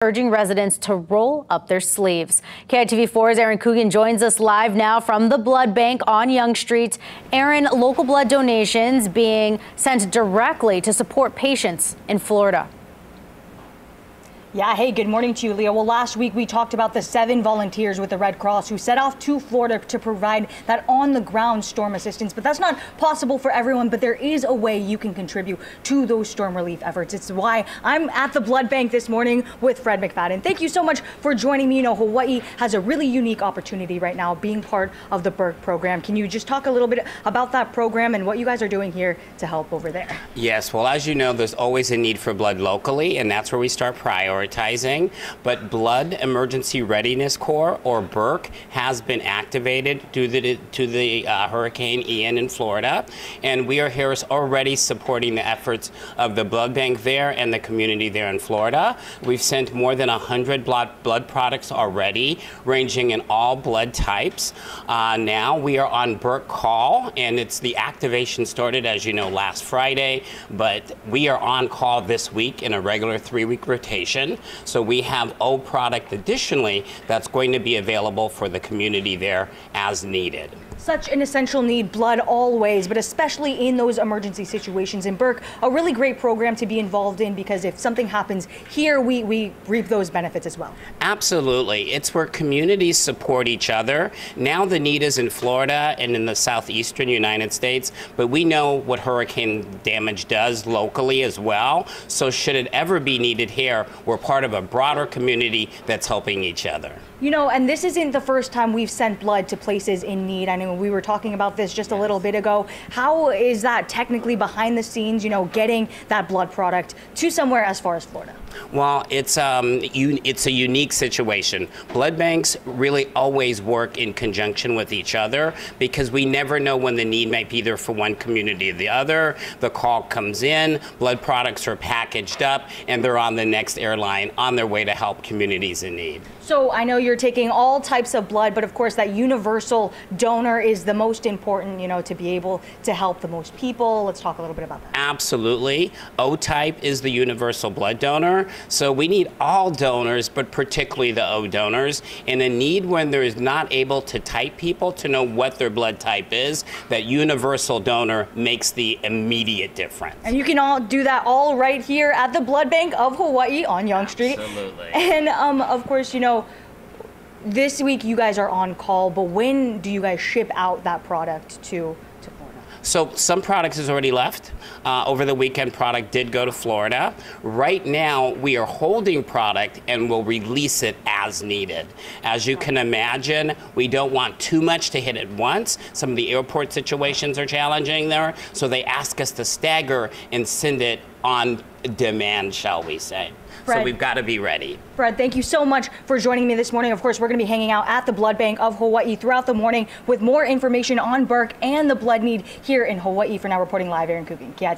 urging residents to roll up their sleeves. KITV4's Aaron Coogan joins us live now from the blood bank on Yonge Street. Aaron, local blood donations being sent directly to support patients in Florida. Yeah, hey, good morning to you, Leah. Well, last week we talked about the 7 volunteers with the Red Cross who set off to Florida to provide that on-the-ground storm assistance. But that's not possible for everyone, but there is a way you can contribute to those storm relief efforts. It's why I'm at the blood bank this morning with Fred McFadden. Thank you so much for joining me. You know, Hawaii has a really unique opportunity right now being part of the BERC program. Can you just talk a little bit about that program and what you guys are doing here to help over there? Yes, well, as you know, there's always a need for blood locally, and that's where we start prioritizing. But Blood Emergency Readiness Corps, or BERC, has been activated due to the Hurricane Ian in Florida, and we are here already supporting the efforts of the blood bank there and the community there in Florida. We've sent more than 100 blood products already, ranging in all blood types. Now we are on BERC call, and the activation started, as you know, last Friday, but we are on call this week in a regular 3-week rotation. So we have O product additionally that's going to be available for the community there as needed. Such an essential need, blood always, but especially in those emergency situations. In BERC, a really great program to be involved in, because if something happens here, we reap those benefits as well. Absolutely. It's where communities support each other. Now the need is in Florida and in the southeastern United States, but we know what hurricane damage does locally as well. So should it ever be needed here, we're part of a broader community that's helping each other. You know, and this isn't the first time we've sent blood to places in need. I know we were talking about this just a little bit ago. How is that technically behind the scenes, you know, getting that blood product to somewhere as far as Florida? Well, it's a unique situation. Blood banks really always work in conjunction with each other, because we never know when the need might be there for one community or the other. The call comes in, blood products are packaged up, and they're on the next airline on their way to help communities in need. So I know you're taking all types of blood, but of course that universal donor is the most important, you know, to be able to help the most people. Let's talk a little bit about that. Absolutely. O-type is the universal blood donor. So we need all donors, but particularly the O donors. In a need when there is not able to type people to know what their blood type is, that universal donor makes the immediate difference. And you can all do that all right here at the Blood Bank of Hawaii on Yonge Street. Absolutely. And of course, you know, this week you guys are on call, but when do you guys ship out that product to Florida? So some products has already left. Over the weekend, product did go to Florida. Right now, we are holding product and will release it as needed. As you can imagine, we don't want too much to hit at once. Some of the airport situations are challenging there, so they ask us to stagger and send it on demand, shall we say. Fred, so we've got to be ready. Fred, thank you so much for joining me this morning. Of course, we're going to be hanging out at the Blood Bank of Hawaii throughout the morning with more information on BERC and the blood need here in Hawaii. For now, reporting live, Aaron Coogan, KITV.